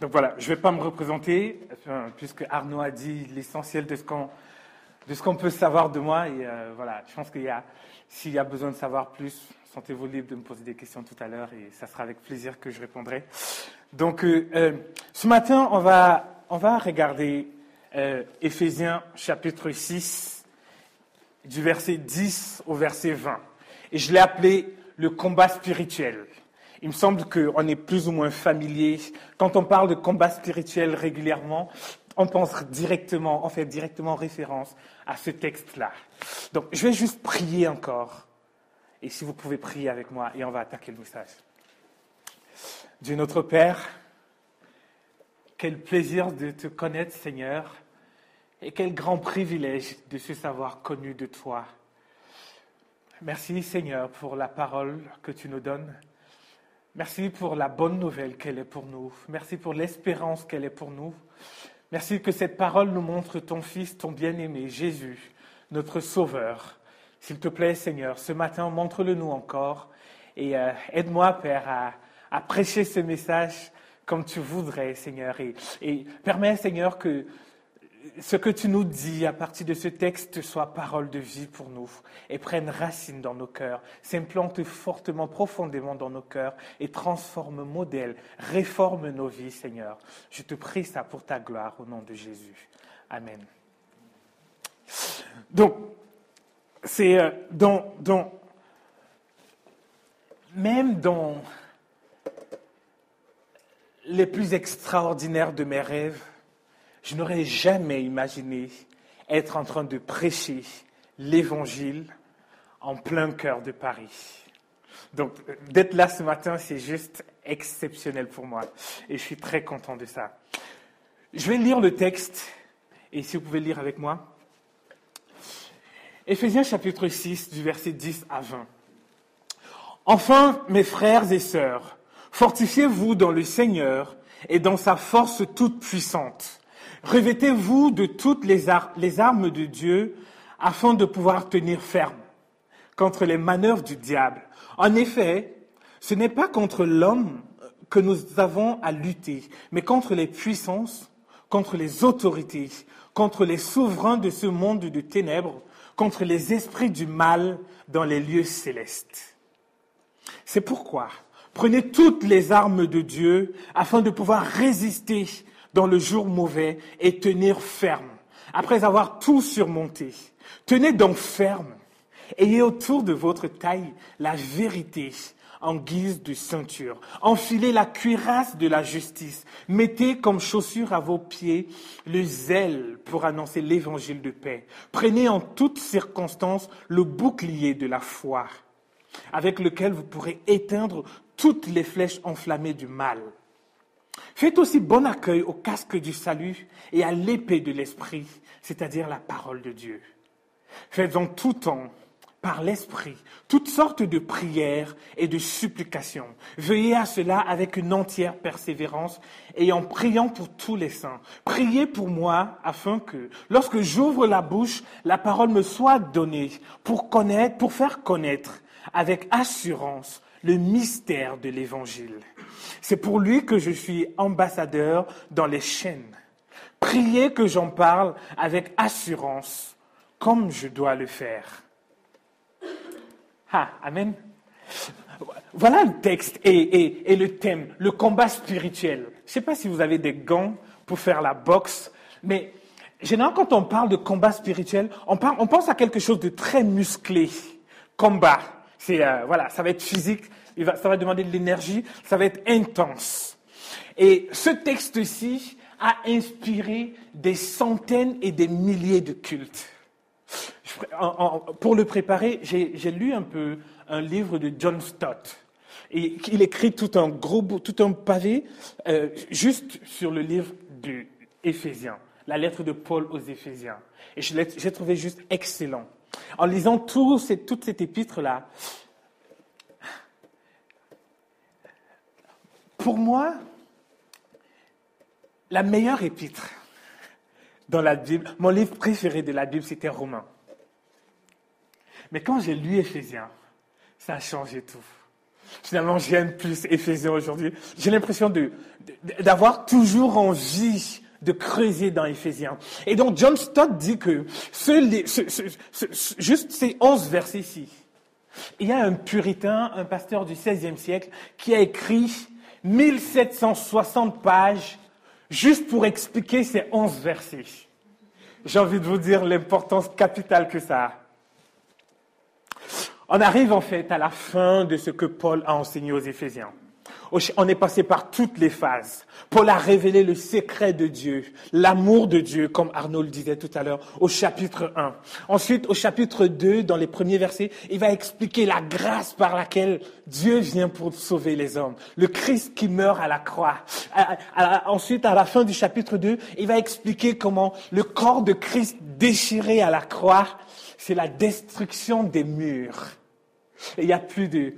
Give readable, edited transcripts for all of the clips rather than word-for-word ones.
Donc voilà, je ne vais pas me représenter, puisque Arnaud a dit l'essentiel de ce qu'on peut savoir de moi. Et voilà, je pense s'il y a besoin de savoir plus, sentez-vous libre de me poser des questions tout à l'heure et ça sera avec plaisir que je répondrai. Donc ce matin, on va regarder Éphésiens chapitre 6, du verset 10 au verset 20. Et je l'ai appelé le combat spirituel. Il me semble qu'on est plus ou moins familier. Quand on parle de combat spirituel régulièrement, on fait directement référence à ce texte-là. Donc, je vais juste prier encore. Et si vous pouvez prier avec moi, et on va attaquer le message. Dieu notre Père, quel plaisir de te connaître, Seigneur, et quel grand privilège de se savoir connu de toi. Merci, Seigneur, pour la parole que tu nous donnes. Merci pour la bonne nouvelle qu'elle est pour nous. Merci pour l'espérance qu'elle est pour nous. Merci que cette parole nous montre ton Fils, ton bien-aimé, Jésus, notre Sauveur. S'il te plaît, Seigneur, ce matin, montre-le-nous encore et aide-moi, Père, à prêcher ce message comme tu voudrais, Seigneur. Et permets, Seigneur, que ce que tu nous dis à partir de ce texte soit parole de vie pour nous et prenne racine dans nos cœurs, s'implante fortement, profondément dans nos cœurs et transforme, modèle, réforme nos vies, Seigneur. Je te prie ça pour ta gloire au nom de Jésus. Amen. Donc, c'est même dans les plus extraordinaires de mes rêves, je n'aurais jamais imaginé être en train de prêcher l'Évangile en plein cœur de Paris. Donc, d'être là ce matin, c'est juste exceptionnel pour moi. Et je suis très content de ça. Je vais lire le texte, et si vous pouvez lire avec moi. Éphésiens chapitre 6, du verset 10 à 20. Enfin, mes frères et sœurs, fortifiez-vous dans le Seigneur et dans sa force toute puissante. Revêtez-vous de toutes les armes de Dieu afin de pouvoir tenir ferme contre les manœuvres du diable. En effet, ce n'est pas contre l'homme que nous avons à lutter, mais contre les puissances, contre les autorités, contre les souverains de ce monde de ténèbres, contre les esprits du mal dans les lieux célestes. C'est pourquoi prenez toutes les armes de Dieu afin de pouvoir résister dans le jour mauvais et tenir ferme, après avoir tout surmonté. Tenez donc ferme, ayez autour de votre taille la vérité en guise de ceinture. Enfilez la cuirasse de la justice, mettez comme chaussure à vos pieds le zèle pour annoncer l'évangile de paix. Prenez en toutes circonstances le bouclier de la foi, avec lequel vous pourrez éteindre toutes les flèches enflammées du mal. Faites aussi bon accueil au casque du salut et à l'épée de l'esprit, c'est-à-dire la parole de Dieu. Faites en tout temps, par l'esprit, toutes sortes de prières et de supplications. Veillez à cela avec une entière persévérance et en priant pour tous les saints. Priez pour moi afin que, lorsque j'ouvre la bouche, la parole me soit donnée pour faire connaître avec assurance le mystère de l'Évangile. C'est pour lui que je suis ambassadeur dans les chaînes. Priez que j'en parle avec assurance, comme je dois le faire. Amen. Voilà le texte et le thème, le combat spirituel. Je ne sais pas si vous avez des gants pour faire la boxe, mais généralement quand on parle de combat spirituel, on pense à quelque chose de très musclé. Combat, ça va être physique. Ça va demander de l'énergie, ça va être intense. Et ce texte-ci a inspiré des centaines et des milliers de cultes. Pour le préparer, j'ai lu un livre de John Stott. Et il écrit tout un pavé juste sur le livre d'Éphésiens, la lettre de Paul aux Éphésiens. Et j'ai trouvé juste excellent. En lisant toute cette épître-là, pour moi, la meilleure épître dans la Bible, mon livre préféré de la Bible, c'était Romains. Mais quand j'ai lu Éphésiens, ça a changé tout. finalement, j'aime plus Éphésiens aujourd'hui. J'ai l'impression d'avoir toujours envie de creuser dans Éphésiens. Et donc, John Stott dit que juste ces 11 versets-ci, il y a un puritain, un pasteur du XVIe siècle, qui a écrit 1760 pages juste pour expliquer ces 11 versets. J'ai envie de vous dire l'importance capitale que ça a. On arrive en fait à la fin de ce que Paul a enseigné aux Éphésiens. On est passé par toutes les phases. Paul a révélé le secret de Dieu, l'amour de Dieu, comme Arnaud le disait tout à l'heure, au chapitre 1. Ensuite, au chapitre 2, dans les premiers versets, il va expliquer la grâce par laquelle Dieu vient pour sauver les hommes. Le Christ qui meurt à la croix. Ensuite, à la fin du chapitre 2, il va expliquer comment le corps de Christ déchiré à la croix, c'est la destruction des murs. Il n'y a plus de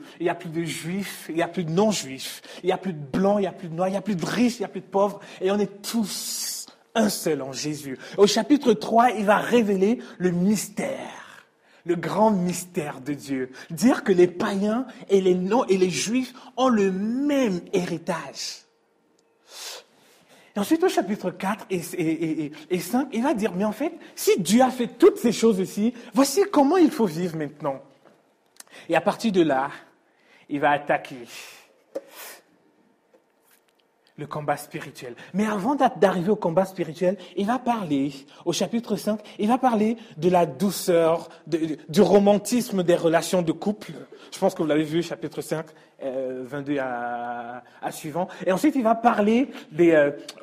juifs, il n'y a plus de non-juifs, il n'y a plus de blancs, il n'y a plus de noirs, il n'y a plus de riches, il n'y a plus de pauvres, et on est tous un seul en Jésus. Au chapitre 3, il va révéler le mystère, le grand mystère de Dieu. Dire que les païens et les non et les juifs ont le même héritage. Et ensuite, au chapitre 4 et 5, il va dire, mais en fait, si Dieu a fait toutes ces choses aussi, voici comment il faut vivre maintenant. Et à partir de là, il va attaquer le combat spirituel. Mais avant d'arriver au combat spirituel, il va parler, au chapitre 5, il va parler de la douceur, du romantisme des relations de couple. Je pense que vous l'avez vu, chapitre 5, 22 à suivant. Et ensuite, il va parler,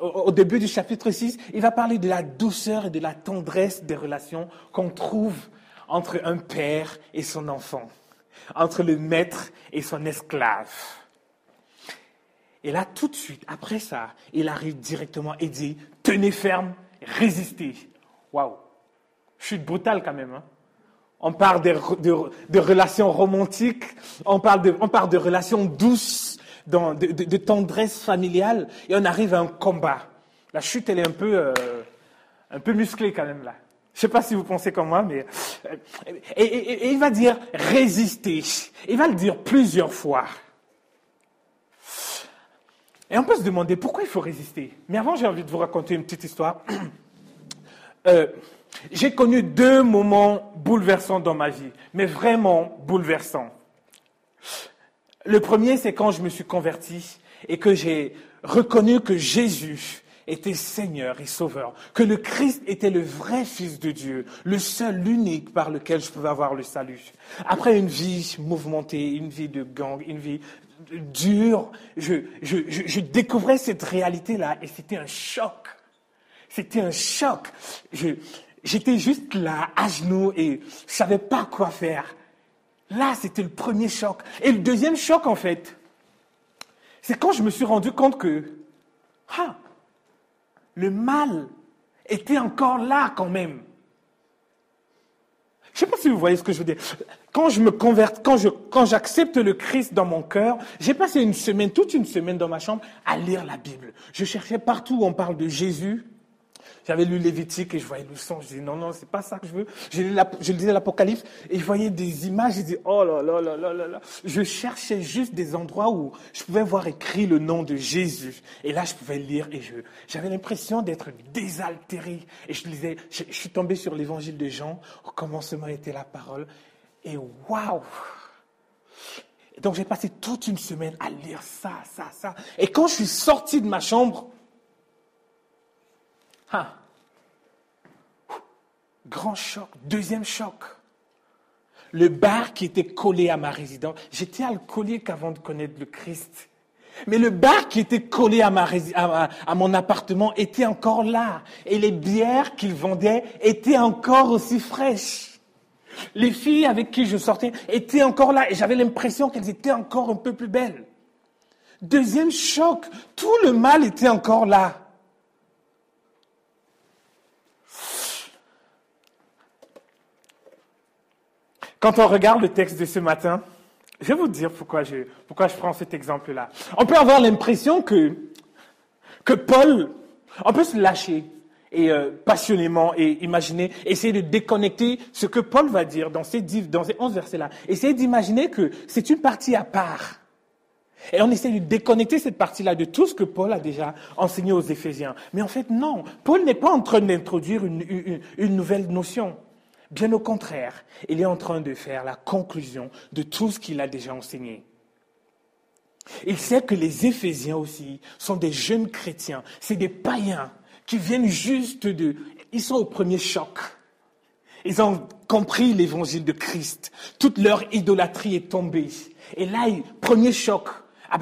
au début du chapitre 6, il va parler de la douceur et de la tendresse des relations qu'on trouve entre un père et son enfant, entre le maître et son esclave. Et là, tout de suite, après ça, il arrive directement et dit, tenez ferme, résistez. Waouh, chute brutale quand même. Hein? On parle de relations romantiques, on parle de relations douces, de tendresse familiale, et on arrive à un combat. La chute, elle est un peu musclée quand même là. Je ne sais pas si vous pensez comme moi, mais... Et il va dire résister. Il va le dire plusieurs fois. Et on peut se demander pourquoi il faut résister. Mais avant, j'ai envie de vous raconter une petite histoire. J'ai connu 2 moments bouleversants dans ma vie, mais vraiment bouleversants. Le premier, c'est quand je me suis converti et que j'ai reconnu que Jésus était Seigneur et Sauveur, que le Christ était le vrai Fils de Dieu, le seul, l'unique par lequel je pouvais avoir le salut. Après une vie mouvementée, une vie de gang, une vie dure, je découvrais cette réalité-là et c'était un choc. C'était un choc. J'étais juste là, à genoux, et je savais pas quoi faire. Là, c'était le premier choc. Et le deuxième choc, en fait, c'est quand je me suis rendu compte que, le mal était encore là quand même. Je ne sais pas si vous voyez ce que je veux dire. Quand je me convertis, quand j'accepte le Christ dans mon cœur, j'ai passé toute une semaine dans ma chambre à lire la Bible. Je cherchais partout où on parle de Jésus. J'avais lu Lévitique et je voyais le sang. Je disais non, c'est pas ça que je veux. Je lisais l'Apocalypse et je voyais des images. Je disais oh là là là là là là. Je cherchais juste des endroits où je pouvais voir écrit le nom de Jésus. Et là, je pouvais lire et j'avais l'impression d'être désaltéré. Et je suis tombé sur l'évangile de Jean. Au commencement était la parole. Et waouh! Donc j'ai passé toute une semaine à lire ça. Et quand je suis sorti de ma chambre, grand choc, deuxième choc. Le bar qui était collé à ma résidence, j'étais alcoolique avant de connaître le Christ. Mais le bar qui était collé à mon appartement était encore là. Et les bières qu'ils vendaient étaient encore aussi fraîches. Les filles avec qui je sortais étaient encore là. Et j'avais l'impression qu'elles étaient encore un peu plus belles. Deuxième choc, tout le mal était encore là. Quand on regarde le texte de ce matin, je vais vous dire pourquoi je prends cet exemple-là. On peut avoir l'impression que Paul, on peut se lâcher et passionnément et imaginer, essayer de déconnecter ce que Paul va dire dans ces 11 versets-là. Essayer d'imaginer que c'est une partie à part. Et on essaie de déconnecter cette partie-là de tout ce que Paul a déjà enseigné aux Éphésiens. Mais en fait, non. Paul n'est pas en train d'introduire une nouvelle notion. Bien au contraire, il est en train de faire la conclusion de tout ce qu'il a déjà enseigné. Il sait que les Éphésiens aussi sont des jeunes chrétiens. C'est des païens qui viennent juste de... Ils sont au premier choc. Ils ont compris l'évangile de Christ. Toute leur idolâtrie est tombée. Et là, premier choc.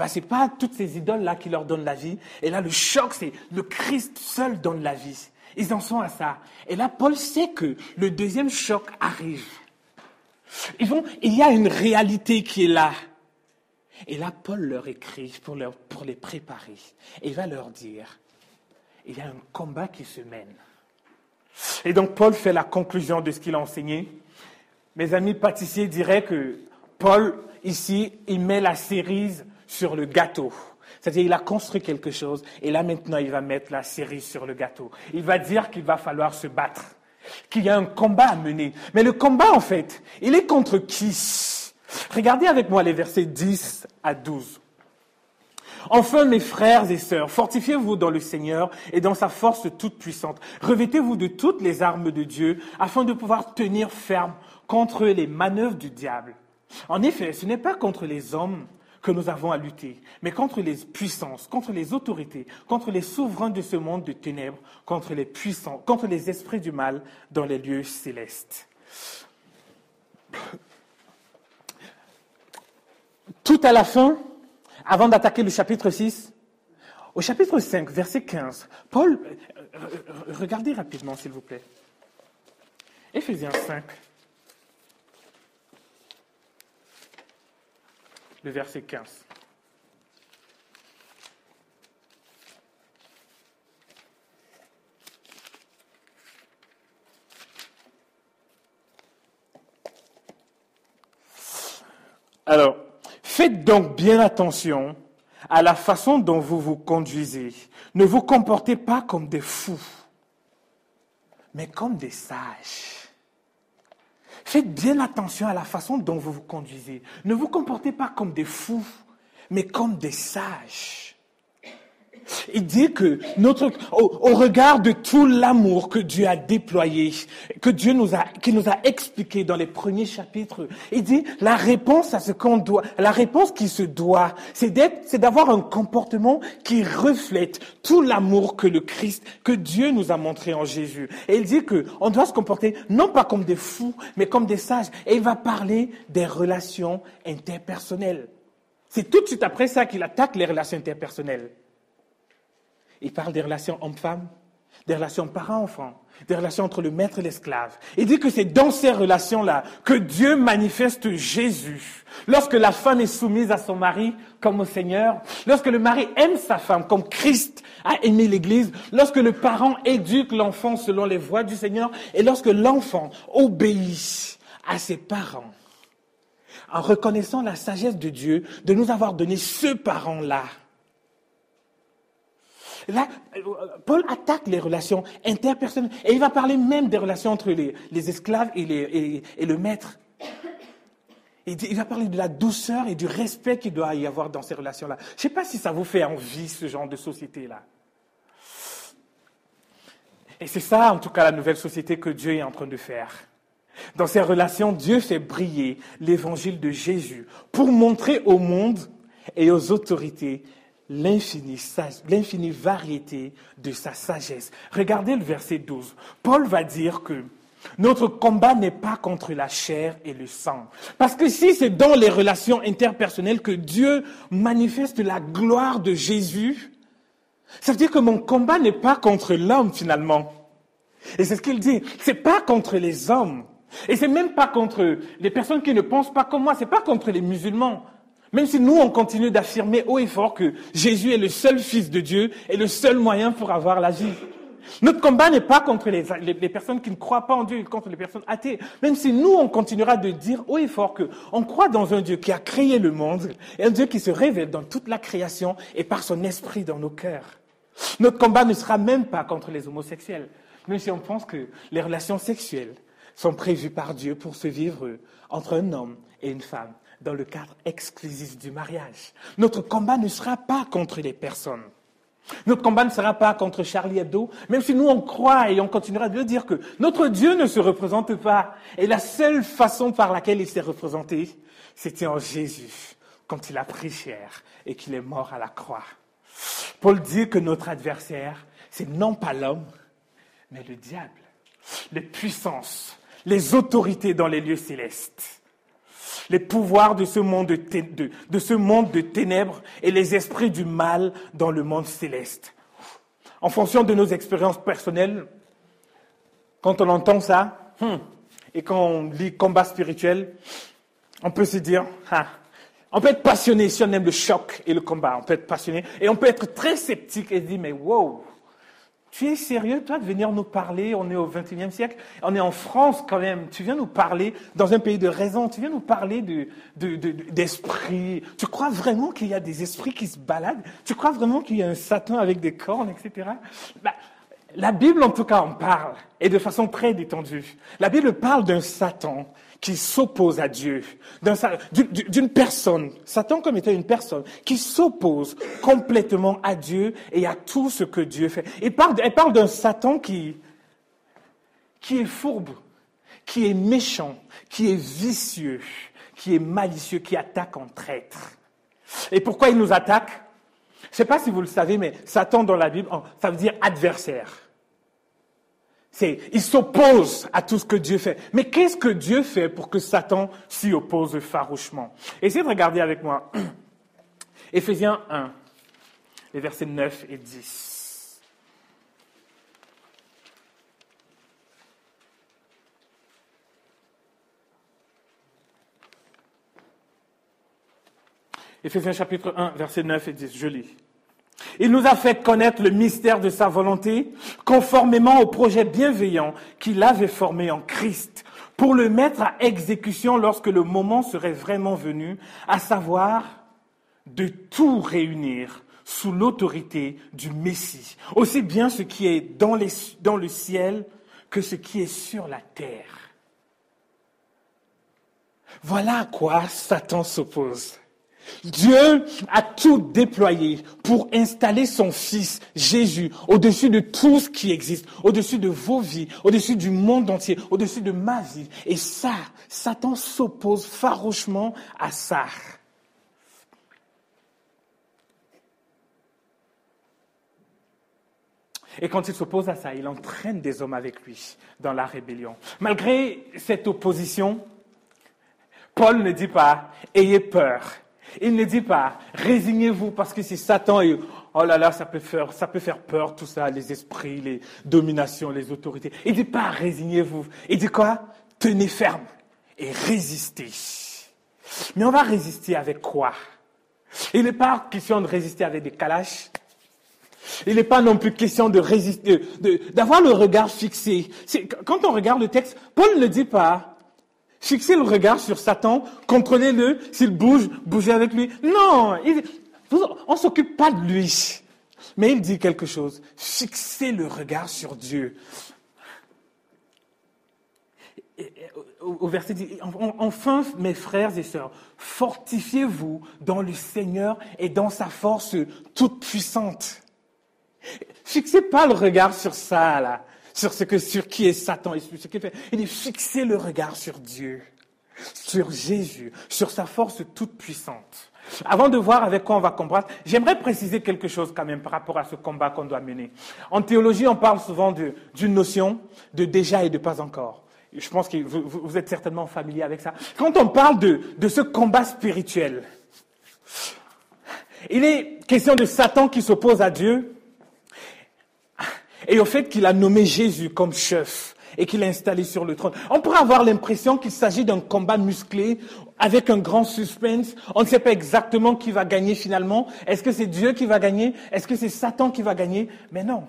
C'est pas toutes ces idoles-là qui leur donnent la vie. Et là, le choc, c'est le Christ seul donne la vie. Ils en sont à ça. Et là, Paul sait que le deuxième choc arrive. Il y a une réalité qui est là. Et là, Paul leur écrit pour les préparer. Et il va leur dire, il y a un combat qui se mène. Et donc, Paul fait la conclusion de ce qu'il a enseigné. Mes amis pâtissiers diraient que Paul, ici, il met la cerise sur le gâteau. C'est-à-dire, il a construit quelque chose, et là, maintenant, il va mettre la cerise sur le gâteau. Il va dire qu'il va falloir se battre, qu'il y a un combat à mener. Mais le combat, en fait, il est contre qui ? Regardez avec moi les versets 10 à 12. Enfin, mes frères et sœurs, fortifiez-vous dans le Seigneur et dans sa force toute puissante. Revêtez-vous de toutes les armes de Dieu afin de pouvoir tenir ferme contre les manœuvres du diable. En effet, ce n'est pas contre les hommes que nous avons à lutter, mais contre les puissances, contre les autorités, contre les souverains de ce monde de ténèbres, contre les puissants, contre les esprits du mal dans les lieux célestes. Tout à la fin, avant d'attaquer le chapitre 6, au chapitre 5, verset 15, Paul, regardez rapidement s'il vous plaît. Éphésiens 5, le verset 15. Alors, faites donc bien attention à la façon dont vous vous conduisez. Ne vous comportez pas comme des fous, mais comme des sages. Faites bien attention à la façon dont vous vous conduisez. Ne vous comportez pas comme des fous, mais comme des sages. Il dit que au regard de tout l'amour que Dieu a déployé, qui nous a expliqué dans les premiers chapitres, il dit la réponse à ce qu'on doit, la réponse qui se doit, c'est d'avoir un comportement qui reflète tout l'amour que que Dieu nous a montré en Jésus. Et il dit que on doit se comporter non pas comme des fous, mais comme des sages. Et il va parler des relations interpersonnelles. C'est tout de suite après ça qu'il attaque les relations interpersonnelles. Il parle des relations hommes-femmes, des relations parents-enfants, des relations entre le maître et l'esclave. Il dit que c'est dans ces relations-là que Dieu manifeste Jésus. Lorsque la femme est soumise à son mari comme au Seigneur, lorsque le mari aime sa femme comme Christ a aimé l'Église, lorsque le parent éduque l'enfant selon les voies du Seigneur, et lorsque l'enfant obéit à ses parents, en reconnaissant la sagesse de Dieu de nous avoir donné ce parent-là. Là, Paul attaque les relations interpersonnelles et il va parler même des relations entre les esclaves et le maître. Il va parler de la douceur et du respect qu'il doit y avoir dans ces relations-là. Je ne sais pas si ça vous fait envie, ce genre de société-là. Et c'est ça, en tout cas, la nouvelle société que Dieu est en train de faire. Dans ces relations, Dieu fait briller l'évangile de Jésus pour montrer au monde et aux autorités l'infinie variété de sa sagesse. Regardez le verset 12. Paul va dire que notre combat n'est pas contre la chair et le sang. Parce que si c'est dans les relations interpersonnelles que Dieu manifeste la gloire de Jésus, ça veut dire que mon combat n'est pas contre l'homme finalement. Et c'est ce qu'il dit. C'est pas contre les hommes. Et c'est même pas contre les personnes qui ne pensent pas comme moi. C'est pas contre les musulmans. Même si nous, on continue d'affirmer haut et fort que Jésus est le seul Fils de Dieu et le seul moyen pour avoir la vie. Notre combat n'est pas contre les personnes qui ne croient pas en Dieu, contre les personnes athées. Même si nous, on continuera de dire haut et fort qu'on croit dans un Dieu qui a créé le monde et un Dieu qui se révèle dans toute la création et par son esprit dans nos cœurs. Notre combat ne sera même pas contre les homosexuels, même si on pense que les relations sexuelles sont prévues par Dieu pour se vivre entre un homme et une femme. dans le cadre exclusif du mariage. Notre combat ne sera pas contre les personnes. Notre combat ne sera pas contre Charlie Hebdo, même si nous on croit et on continuera de le dire que notre Dieu ne se représente pas. Et la seule façon par laquelle il s'est représenté, c'était en Jésus, quand il a pris chair et qu'il est mort à la croix. Paul dit que notre adversaire, c'est non pas l'homme, mais le diable, les puissances, les autorités dans les lieux célestes, les pouvoirs de ce monde de ténèbres et les esprits du mal dans le monde céleste. En fonction de nos expériences personnelles, quand on entend ça, et quand on lit combat spirituel, on peut se dire, on peut être passionné si on aime le choc et le combat, on peut être passionné, et on peut être très sceptique et se dire, mais wow, tu es sérieux, toi, de venir nous parler, on est au XXIe siècle, on est en France quand même, tu viens nous parler dans un pays de raison, tu viens nous parler d'esprit. Tu crois vraiment qu'il y a des esprits qui se baladent? Tu crois vraiment qu'il y a un Satan avec des cornes, etc.? La Bible, en tout cas, en parle, et de façon très détendue. La Bible parle d'un Satan qui s'oppose à Dieu, d'une personne, Satan comme étant une personne, qui s'oppose complètement à Dieu et à tout ce que Dieu fait. Elle parle d'un Satan qui est fourbe, qui est méchant, qui est vicieux, qui est malicieux, qui attaque en traître. Et pourquoi il nous attaque? Je ne sais pas si vous le savez, mais Satan dans la Bible, ça veut dire adversaire. Il s'oppose à tout ce que Dieu fait. Mais qu'est-ce que Dieu fait pour que Satan s'y oppose farouchement? Essayez de regarder avec moi. Éphésiens 1, les versets 9 et 10. Éphésiens chapitre 1, versets 9 et 10, je lis. Il nous a fait connaître le mystère de sa volonté, conformément au projet bienveillant qu'il avait formé en Christ, pour le mettre à exécution lorsque le moment serait vraiment venu, à savoir de tout réunir sous l'autorité du Messie, aussi bien ce qui est dans le ciel que ce qui est sur la terre. Voilà à quoi Satan s'oppose. Dieu a tout déployé pour installer son Fils, Jésus, au-dessus de tout ce qui existe, au-dessus de vos vies, au-dessus du monde entier, au-dessus de ma vie. Et ça, Satan s'oppose farouchement à ça. Et quand il s'oppose à ça, il entraîne des hommes avec lui dans la rébellion. Malgré cette opposition, Paul ne dit pas « ayez peur ». Il ne dit pas, résignez-vous parce que c'est Satan et oh là là, ça peut faire peur, tout ça, les esprits, les dominations, les autorités. Il ne dit pas, résignez-vous. Il dit quoi? Tenez ferme et résistez. Mais on va résister avec quoi? Il n'est pas question de résister avec des calaches. Il n'est pas non plus question de résister, d'avoir le regard fixé. Quand on regarde le texte, Paul ne dit pas, fixez le regard sur Satan, contrôlez-le, s'il bouge, bougez avec lui. Non, on ne s'occupe pas de lui. Mais il dit quelque chose, fixez le regard sur Dieu. Au verset 10, enfin, mes frères et sœurs, fortifiez-vous dans le Seigneur et dans sa force toute puissante. Fixez pas le regard sur ça, là. Sur qui est Satan et sur ce qu'il fait. Il dit, fixez le regard sur Dieu, sur Jésus, sur sa force toute puissante. Avant de voir avec quoi on va combattre, j'aimerais préciser quelque chose quand même par rapport à ce combat qu'on doit mener. En théologie, on parle souvent d'une notion de déjà et de pas encore. Je pense que vous êtes certainement familier avec ça. Quand on parle de ce combat spirituel, il est question de Satan qui s'oppose à Dieu, et au fait qu'il a nommé Jésus comme chef et qu'il l'a installé sur le trône. On pourrait avoir l'impression qu'il s'agit d'un combat musclé avec un grand suspense. On ne sait pas exactement qui va gagner finalement. Est-ce que c'est Dieu qui va gagner? Est-ce que c'est Satan qui va gagner? Mais non.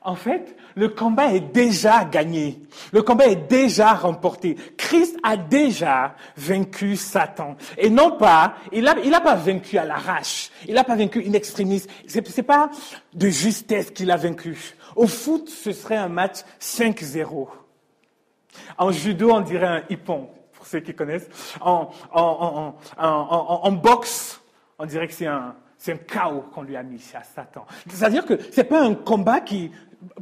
En fait, le combat est déjà gagné. Le combat est déjà remporté. Christ a déjà vaincu Satan. Et non pas, il a pas vaincu à l'arrache. Il n'a pas vaincu in extremis. C'est pas de justesse qu'il a vaincu. Au foot, ce serait un match 5-0. En judo, on dirait un hippon. pour ceux qui connaissent. En boxe, on dirait que c'est un chaos qu'on lui a mis à Satan. C'est-à-dire que c'est pas un combat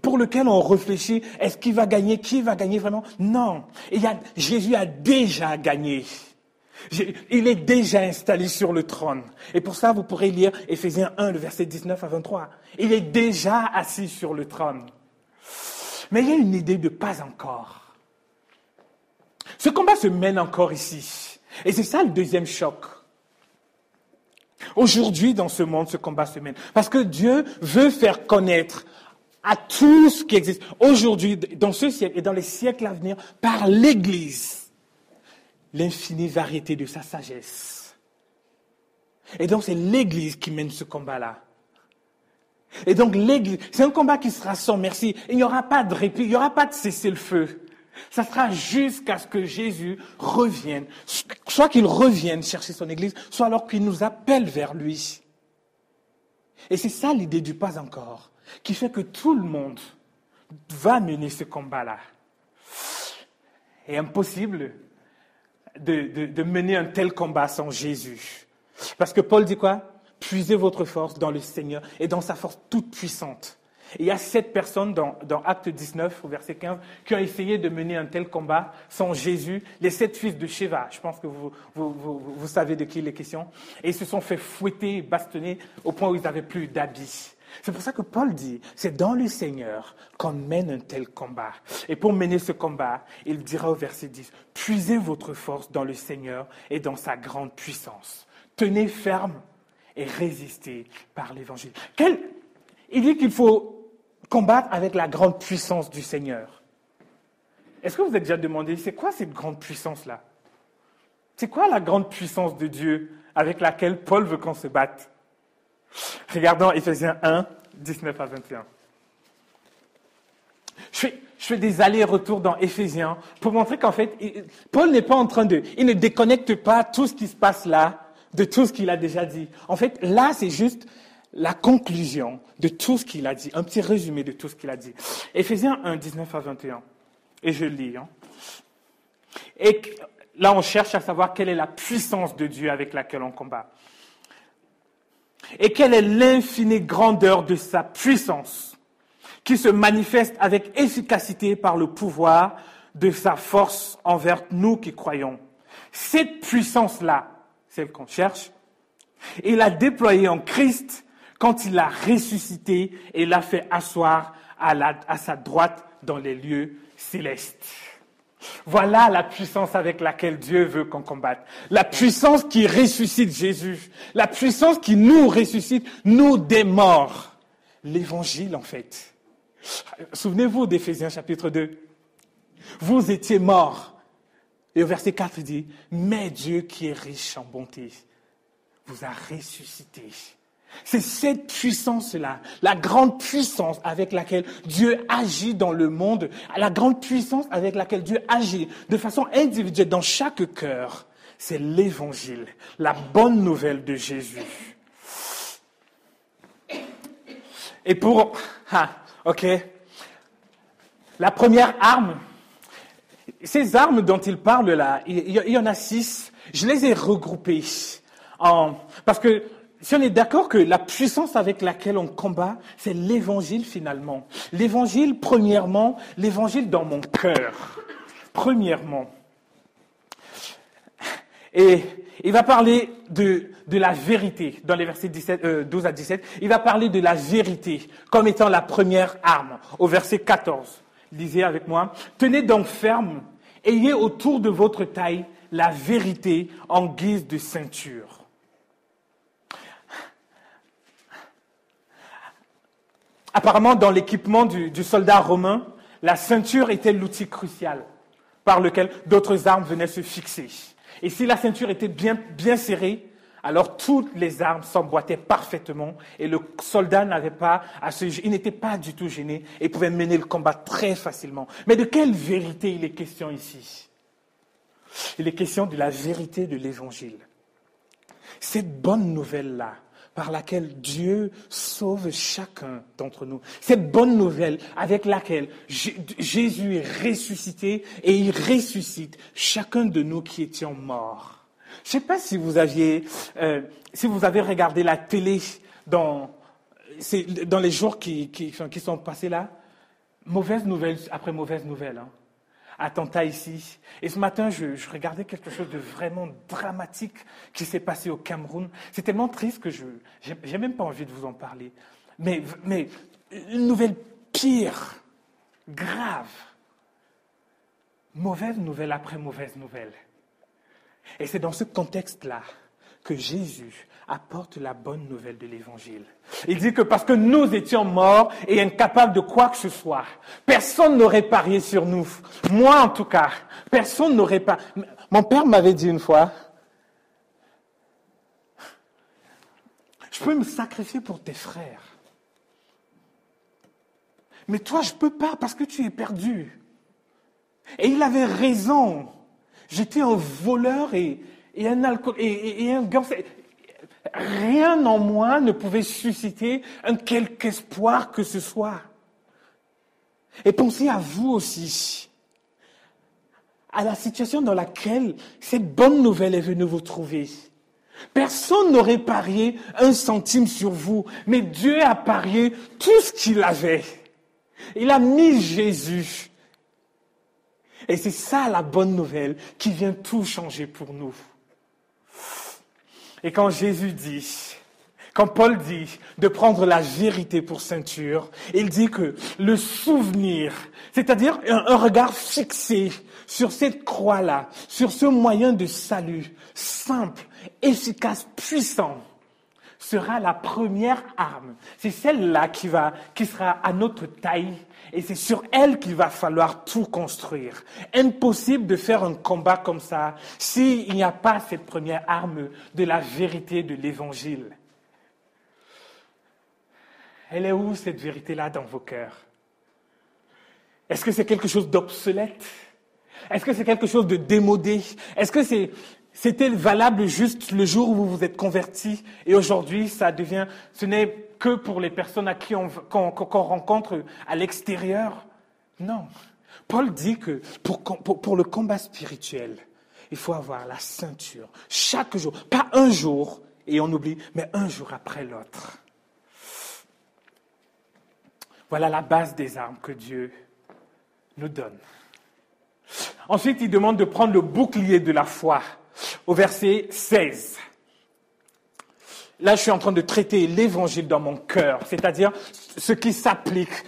pour lequel on réfléchit, est-ce qu'il va gagner, qui va gagner vraiment? Non. Jésus a déjà gagné. Il est déjà installé sur le trône. Et pour ça, vous pourrez lire Éphésiens 1, le verset 19 à 23. Il est déjà assis sur le trône. Mais il y a une idée de pas encore. Ce combat se mène encore ici. Et c'est ça le deuxième choc. Aujourd'hui, dans ce monde, ce combat se mène. Parce que Dieu veut faire connaître à tout ce qui existe aujourd'hui, dans ce siècle et dans les siècles à venir, par l'Église, l'infinie variété de sa sagesse. Et donc, c'est l'Église qui mène ce combat-là. Et donc, l'Église, c'est un combat qui sera sans merci. Il n'y aura pas de répit, il n'y aura pas de cessez-le-feu. Ça sera jusqu'à ce que Jésus revienne. Soit qu'il revienne chercher son Église, soit alors qu'il nous appelle vers lui. Et c'est ça l'idée du pas encore, qui fait que tout le monde va mener ce combat-là. Et impossible de mener un tel combat sans Jésus. Parce que Paul dit quoi? Puisez votre force dans le Seigneur et dans sa force toute puissante. Et il y a 7 personnes dans Acte 19, au verset 15, qui ont essayé de mener un tel combat sans Jésus. Les 7 fils de Sheva, je pense que vous savez de qui il est question. Et ils se sont fait fouetter, bastonner au point où ils n'avaient plus d'habits. C'est pour ça que Paul dit, c'est dans le Seigneur qu'on mène un tel combat. Et pour mener ce combat, il dira au verset 10, puisez votre force dans le Seigneur et dans sa grande puissance. Tenez ferme et résistez par l'Évangile. Il dit qu'il faut combattre avec la grande puissance du Seigneur. Est-ce que vous avez déjà demandé, c'est quoi cette grande puissance-là? C'est quoi la grande puissance de Dieu avec laquelle Paul veut qu'on se batte? Regardons Éphésiens 1, 19 à 21. Je fais des allers-retours dans Éphésiens pour montrer qu'en fait, Paul n'est pas en train il ne déconnecte pas tout ce qui se passe là de tout ce qu'il a déjà dit. En fait, là, c'est juste la conclusion de tout ce qu'il a dit, un petit résumé de tout ce qu'il a dit. Éphésiens 1, 19 à 21. Et je lis. Et là, on cherche à savoir quelle est la puissance de Dieu avec laquelle on combat. Et quelle est l'infinie grandeur de sa puissance qui se manifeste avec efficacité par le pouvoir de sa force envers nous qui croyons. Cette puissance-là, celle qu'on cherche, il l'a déployée en Christ quand il l'a ressuscité et l'a fait asseoir à sa droite dans les lieux célestes. Voilà la puissance avec laquelle Dieu veut qu'on combatte. La puissance qui ressuscite Jésus. La puissance qui nous ressuscite, nous des morts. L'évangile, en fait. Souvenez-vous d'Éphésiens chapitre 2. Vous étiez morts. Et au verset 4, il dit, mais Dieu qui est riche en bonté vous a ressuscité. C'est cette puissance-là, la grande puissance avec laquelle Dieu agit dans le monde, la grande puissance avec laquelle Dieu agit de façon individuelle dans chaque cœur. C'est l'évangile, la bonne nouvelle de Jésus. Et la première arme, ces armes dont il parle là, il y en a 6, je les ai regroupées parce que si on est d'accord que la puissance avec laquelle on combat, c'est l'évangile finalement. L'évangile, premièrement, l'évangile dans mon cœur. Premièrement. Et il va parler de la vérité, dans les versets 12 à 17. Il va parler de la vérité comme étant la première arme. Au verset 14, lisez avec moi. Tenez donc ferme, ayez autour de votre taille la vérité en guise de ceinture. Apparemment, dans l'équipement du soldat romain, la ceinture était l'outil crucial par lequel d'autres armes venaient se fixer. Et si la ceinture était bien serrée, alors toutes les armes s'emboîtaient parfaitement et le soldat il n'était pas du tout gêné et pouvait mener le combat très facilement. Mais de quelle vérité il est question ici? Il est question de la vérité de l'Évangile. Cette bonne nouvelle-là, par laquelle Dieu sauve chacun d'entre nous. Cette bonne nouvelle avec laquelle Jésus est ressuscité et il ressuscite chacun de nous qui étions morts. Je ne sais pas si vous avez regardé la télé dans les jours qui sont passés là. Mauvaise nouvelle après mauvaise nouvelle. Hein. Attentat ici. Et ce matin, je regardais quelque chose de vraiment dramatique qui s'est passé au Cameroun. C'est tellement triste que j'ai même pas envie de vous en parler. Mais une nouvelle pire, grave. Mauvaise nouvelle après mauvaise nouvelle. Et c'est dans ce contexte-là que Jésus apporte la bonne nouvelle de l'Évangile. Il dit que parce que nous étions morts et incapables de quoi que ce soit, personne n'aurait parié sur nous. Moi, en tout cas, personne n'aurait pas... Mon père m'avait dit une fois, je peux me sacrifier pour tes frères. Mais toi, je ne peux pas parce que tu es perdu. Et il avait raison. J'étais un voleur et un alcool et un gars. Rien en moi ne pouvait susciter un quelque espoir que ce soit. Et pensez à vous aussi, à la situation dans laquelle cette bonne nouvelle est venue vous trouver. Personne n'aurait parié un centime sur vous, mais Dieu a parié tout ce qu'il avait. Il a mis Jésus. Et c'est ça la bonne nouvelle qui vient tout changer pour nous. Et quand Jésus dit, quand Paul dit de prendre la vérité pour ceinture, il dit que le souvenir, c'est-à-dire un regard fixé sur cette croix-là, sur ce moyen de salut, simple, efficace, puissant, sera la première arme. C'est celle-là qui sera à notre taille et c'est sur elle qu'il va falloir tout construire. Impossible de faire un combat comme ça s'il n'y a pas cette première arme de la vérité de l'Évangile. Elle est où cette vérité-là dans vos cœurs? Est-ce que c'est quelque chose d'obsolète? Est-ce que c'est quelque chose de démodé? Est-ce que c'était valable juste le jour où vous vous êtes convertis et aujourd'hui ce n'est que pour les personnes à qui qu'on rencontre à l'extérieur? Non. Paul dit que pour le combat spirituel, il faut avoir la ceinture chaque jour. Pas un jour et on oublie, mais un jour après l'autre. Voilà la base des armes que Dieu nous donne. Ensuite, il demande de prendre le bouclier de la foi. Au verset 16. Là, je suis en train de traiter l'évangile dans mon cœur, c'est-à-dire ce qui s'applique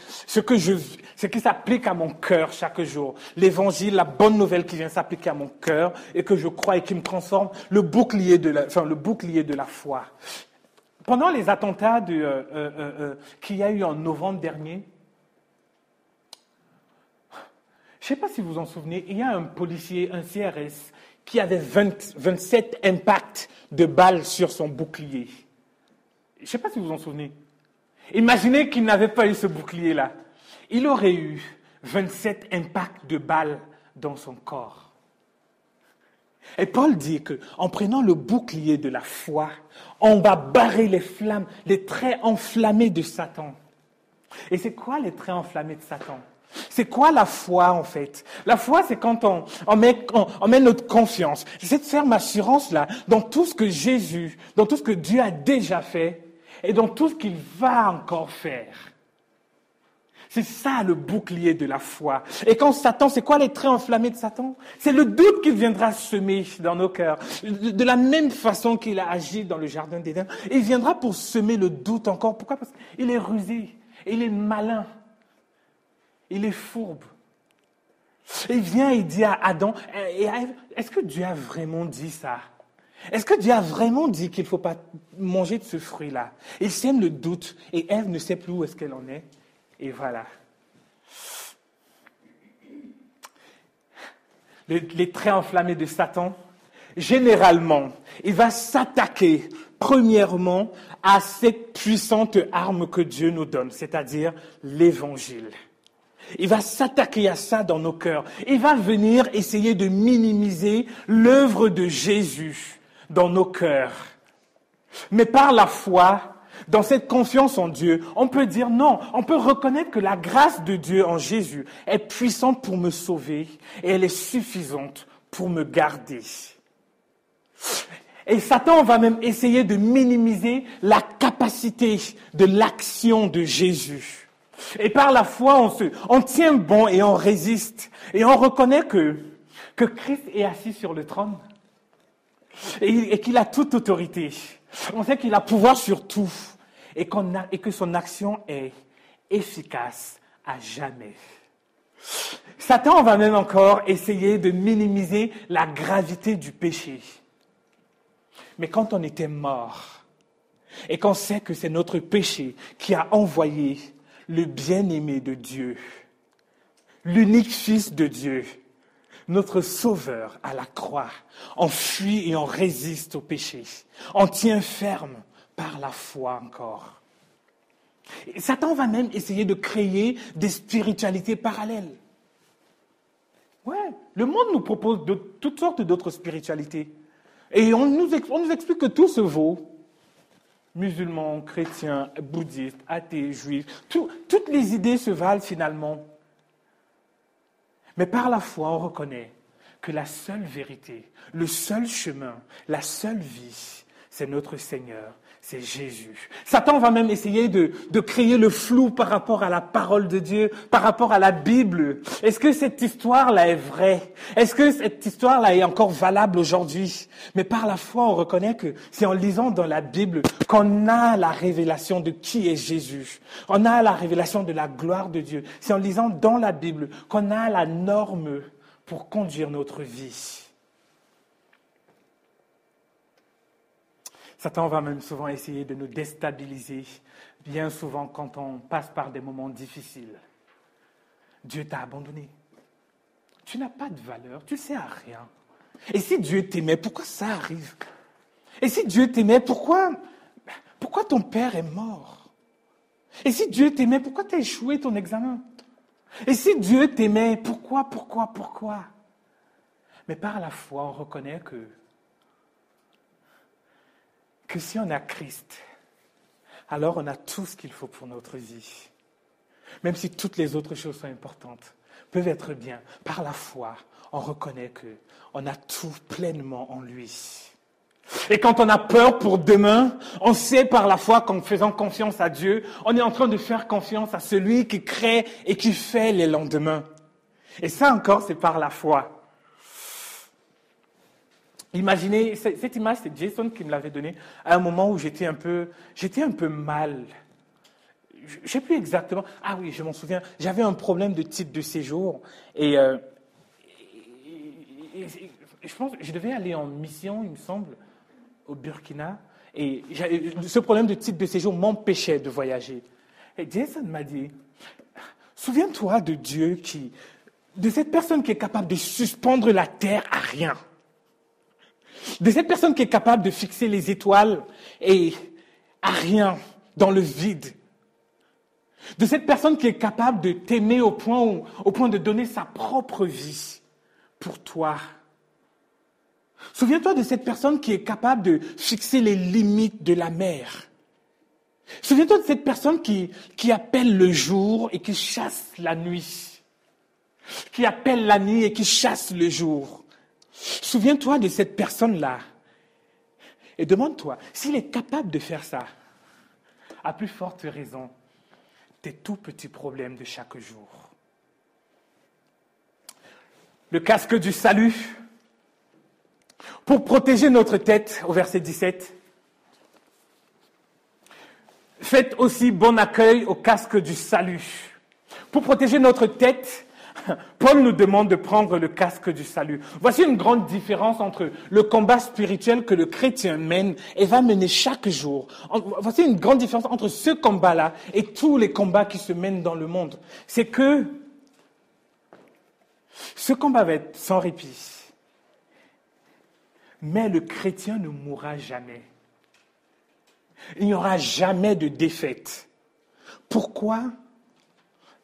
à mon cœur chaque jour. L'évangile, la bonne nouvelle qui vient s'appliquer à mon cœur et que je crois et qui me transforme, le bouclier de la foi. Pendant les attentats qu'il y a eu en novembre dernier, je ne sais pas si vous vous en souvenez, il y a un policier, un CRS, qui avait 27 impacts de balles sur son bouclier. Je ne sais pas si vous vous en souvenez. Imaginez qu'il n'avait pas eu ce bouclier-là. Il aurait eu 27 impacts de balles dans son corps. Et Paul dit qu'en prenant le bouclier de la foi, on va barrer les flammes, les traits enflammés de Satan. Et c'est quoi les traits enflammés de Satan? C'est quoi la foi en fait? La foi, c'est quand on met notre confiance. J'essaie de faire ma assurance là dans tout ce que Jésus, dans tout ce que Dieu a déjà fait et dans tout ce qu'il va encore faire. C'est ça le bouclier de la foi. Et quand Satan, c'est quoi les traits enflammés de Satan? C'est le doute qu'il viendra semer dans nos cœurs. De la même façon qu'il a agi dans le jardin d'Éden. Il viendra pour semer le doute encore. Pourquoi? Parce qu'il est rusé, il est malin. Il est fourbe. Il vient et dit à Adam et à Ève, est-ce que Dieu a vraiment dit ça? Est-ce que Dieu a vraiment dit qu'il ne faut pas manger de ce fruit-là? Il sème le doute et Ève ne sait plus où est-ce qu'elle en est. Et voilà. Les traits enflammés de Satan, généralement, il va s'attaquer premièrement à cette puissante arme que Dieu nous donne, c'est-à-dire l'Évangile. Il va s'attaquer à ça dans nos cœurs. Il va venir essayer de minimiser l'œuvre de Jésus dans nos cœurs. Mais par la foi, dans cette confiance en Dieu, on peut dire non, on peut reconnaître que la grâce de Dieu en Jésus est puissante pour me sauver et elle est suffisante pour me garder. Et Satan va même essayer de minimiser la capacité de l'action de Jésus. Et par la foi, on tient bon et on résiste. Et on reconnaît que Christ est assis sur le trône et qu'il a toute autorité. On sait qu'il a pouvoir sur tout et que son action est efficace à jamais. Satan va même encore essayer de minimiser la gravité du péché. Mais quand on était mort et qu'on sait que c'est notre péché qui a envoyé le bien-aimé de Dieu, l'unique Fils de Dieu, notre Sauveur à la croix, on fuit et on résiste au péché. On tient ferme par la foi encore. Et Satan va même essayer de créer des spiritualités parallèles. Ouais, le monde nous propose toutes sortes d'autres spiritualités. Et on nous explique que tout se vaut. Musulmans, chrétiens, bouddhistes, athées, juifs, toutes les idées se valent finalement. Mais par la foi, on reconnaît que la seule vérité, le seul chemin, la seule vie, c'est notre Seigneur, c'est Jésus. Satan va même essayer de créer le flou par rapport à la parole de Dieu, par rapport à la Bible. Est-ce que cette histoire-là est vraie? Est-ce que cette histoire-là est encore valable aujourd'hui? Mais par la foi, on reconnaît que c'est en lisant dans la Bible qu'on a la révélation de qui est Jésus. On a la révélation de la gloire de Dieu. C'est en lisant dans la Bible qu'on a la norme pour conduire notre vie. Satan va même souvent essayer de nous déstabiliser, bien souvent quand on passe par des moments difficiles. Dieu t'a abandonné. Tu n'as pas de valeur, tu ne sers à rien. Et si Dieu t'aimait, pourquoi ça arrive? Et si Dieu t'aimait, pourquoi ton père est mort? Et si Dieu t'aimait, pourquoi tu as échoué ton examen? Et si Dieu t'aimait, pourquoi? Mais par la foi, on reconnaît que si on a Christ, alors on a tout ce qu'il faut pour notre vie. Même si toutes les autres choses sont importantes, peuvent être bien, par la foi, on reconnaît qu'on a tout pleinement en lui. Et quand on a peur pour demain, on sait par la foi qu'en faisant confiance à Dieu, on est en train de faire confiance à celui qui crée et qui fait les lendemains. Et ça encore, c'est par la foi. Imaginez, cette image, c'est Jason qui me l'avait donnée à un moment où j'étais un peu mal. Je ne sais plus exactement. Ah oui, je m'en souviens. J'avais un problème de titre de séjour et je pense que je devais aller en mission, il me semble, au Burkina. Et ce problème de titre de séjour m'empêchait de voyager. Et Jason m'a dit, souviens-toi de Dieu de cette personne qui est capable de suspendre la terre à rien. De cette personne qui est capable de fixer les étoiles et à rien, dans le vide. De cette personne qui est capable de t'aimer au point de donner sa propre vie pour toi. Souviens-toi de cette personne qui est capable de fixer les limites de la mer. Souviens-toi de cette personne qui appelle le jour et qui chasse la nuit. Qui appelle la nuit et qui chasse le jour. Souviens-toi de cette personne-là et demande-toi, s'il est capable de faire ça, à plus forte raison, tes tout petits problèmes de chaque jour. Le casque du salut, pour protéger notre tête, au verset 17, faites aussi bon accueil au casque du salut. Pour protéger notre tête, Paul nous demande de prendre le casque du salut. Voici une grande différence entre le combat spirituel que le chrétien mène et va mener chaque jour. Voici une grande différence entre ce combat-là et tous les combats qui se mènent dans le monde. C'est que ce combat va être sans répit. Mais le chrétien ne mourra jamais. Il n'y aura jamais de défaite. Pourquoi ?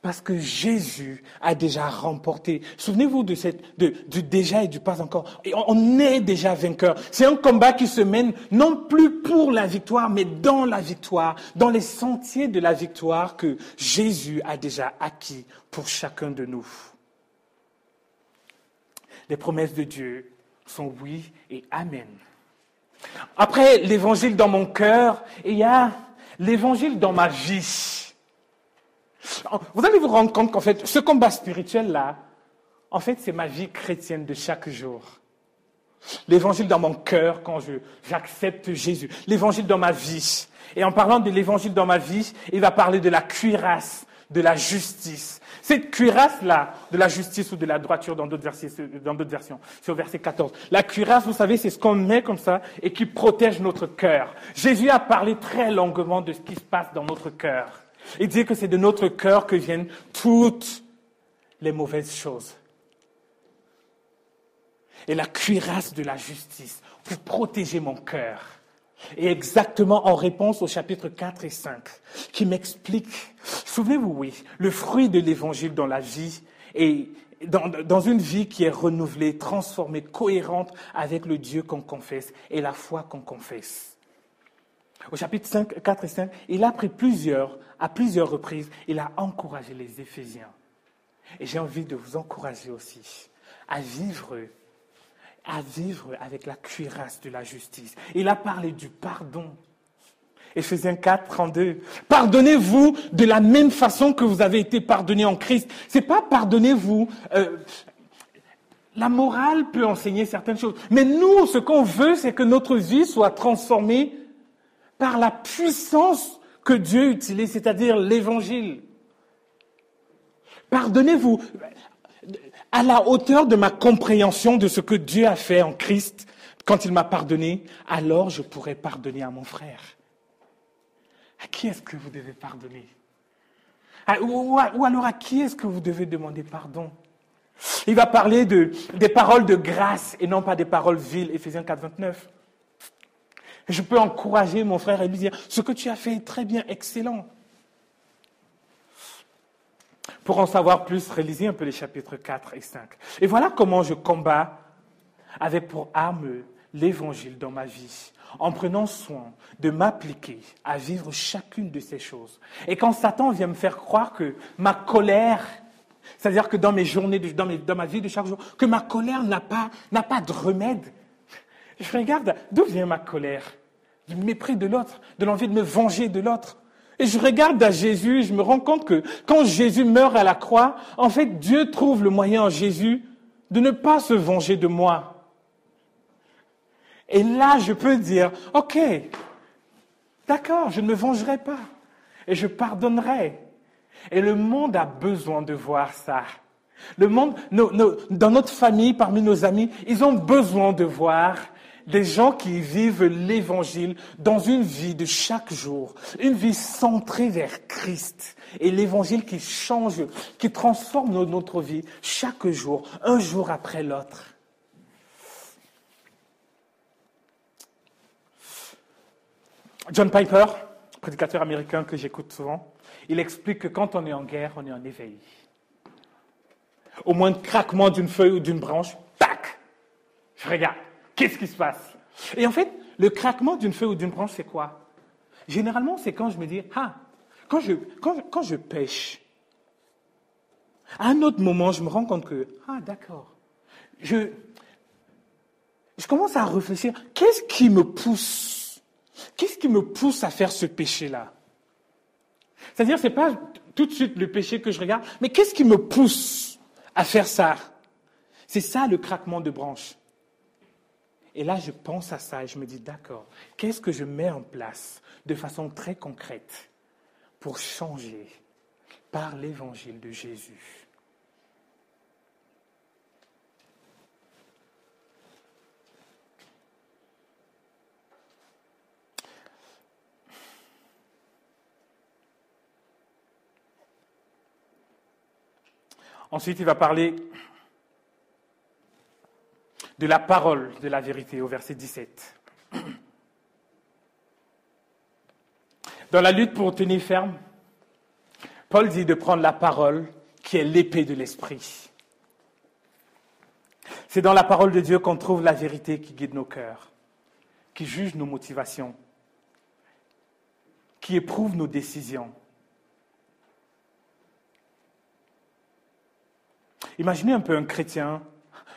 Parce que Jésus a déjà remporté. Souvenez-vous du déjà et du pas encore. Et on est déjà vainqueur. C'est un combat qui se mène non plus pour la victoire, mais dans la victoire, dans les sentiers de la victoire que Jésus a déjà acquis pour chacun de nous. Les promesses de Dieu sont oui et amen. Après l'évangile dans mon cœur, il y a l'évangile dans ma vie. Vous allez vous rendre compte qu'en fait, ce combat spirituel-là, en fait, c'est ma vie chrétienne de chaque jour. L'évangile dans mon cœur, quand j'accepte Jésus. L'évangile dans ma vie. Et en parlant de l'évangile dans ma vie, il va parler de la cuirasse, de la justice. Cette cuirasse-là, de la justice ou de la droiture dans d'autres versions, c'est au verset 14. La cuirasse, vous savez, c'est ce qu'on met comme ça et qui protège notre cœur. Jésus a parlé très longuement de ce qui se passe dans notre cœur. Il dit que c'est de notre cœur que viennent toutes les mauvaises choses. Et la cuirasse de la justice pour protéger mon cœur. Et exactement en réponse au chapitre 4 et 5, qui m'explique, souvenez-vous, oui, le fruit de l'évangile dans la vie et dans une vie qui est renouvelée, transformée, cohérente avec le Dieu qu'on confesse et la foi qu'on confesse. Au chapitre 5, 4 et 5, il a pris à plusieurs reprises, il a encouragé les Éphésiens. Et j'ai envie de vous encourager aussi à vivre avec la cuirasse de la justice. Il a parlé du pardon. Éphésiens 4, 32. Pardonnez-vous de la même façon que vous avez été pardonnés en Christ. C'est pas pardonnez-vous. La morale peut enseigner certaines choses. Mais nous, ce qu'on veut, c'est que notre vie soit transformée par la puissance que Dieu utilise, c'est-à-dire l'évangile. Pardonnez-vous à la hauteur de ma compréhension de ce que Dieu a fait en Christ quand il m'a pardonné, alors je pourrai pardonner à mon frère. À qui est-ce que vous devez pardonner? Ou alors à qui est-ce que vous devez demander pardon? Il va parler des paroles de grâce et non pas des paroles viles, Éphésiens 4, 29. Je peux encourager mon frère et lui dire, ce que tu as fait est très bien, excellent. Pour en savoir plus, relisez un peu les chapitres 4 et 5. Et voilà comment je combats avec pour arme l'évangile dans ma vie, en prenant soin de m'appliquer à vivre chacune de ces choses. Et quand Satan vient me faire croire que ma colère, c'est-à-dire que dans mes journées, dans ma vie de chaque jour, que ma colère n'a pas de remède, je regarde d'où vient ma colère, du mépris de l'autre, de l'envie de me venger de l'autre. Et je regarde à Jésus et je me rends compte que quand Jésus meurt à la croix, en fait, Dieu trouve le moyen en Jésus de ne pas se venger de moi. Et là, je peux dire, ok, d'accord, je ne me vengerai pas et je pardonnerai. Et le monde a besoin de voir ça. Le monde, dans notre famille, parmi nos amis, ils ont besoin de voir des gens qui vivent l'évangile dans une vie de chaque jour, une vie centrée vers Christ. Et l'évangile qui change, qui transforme notre vie chaque jour, un jour après l'autre. John Piper, prédicateur américain que j'écoute souvent, il explique que quand on est en guerre, on est en éveil. Au moindre craquement d'une feuille ou d'une branche, tac, je regarde. Qu'est-ce qui se passe? Et en fait, le craquement d'une feuille ou d'une branche, c'est quoi? Généralement, c'est quand je me dis, quand je pêche, à un autre moment, je me rends compte que, d'accord, je commence à réfléchir, qu'est-ce qui me pousse à faire ce péché-là? C'est-à-dire, c'est pas tout de suite le péché que je regarde, mais qu'est-ce qui me pousse à faire ça? C'est ça le craquement de branche. Et là, je pense à ça et je me dis, d'accord, qu'est-ce que je mets en place de façon très concrète pour changer par l'évangile de Jésus? Ensuite, il va parler de la parole de la vérité au verset 17. Dans la lutte pour tenir ferme, Paul dit de prendre la parole qui est l'épée de l'esprit. C'est dans la parole de Dieu qu'on trouve la vérité qui guide nos cœurs, qui juge nos motivations, qui éprouve nos décisions. Imaginez un peu un chrétien,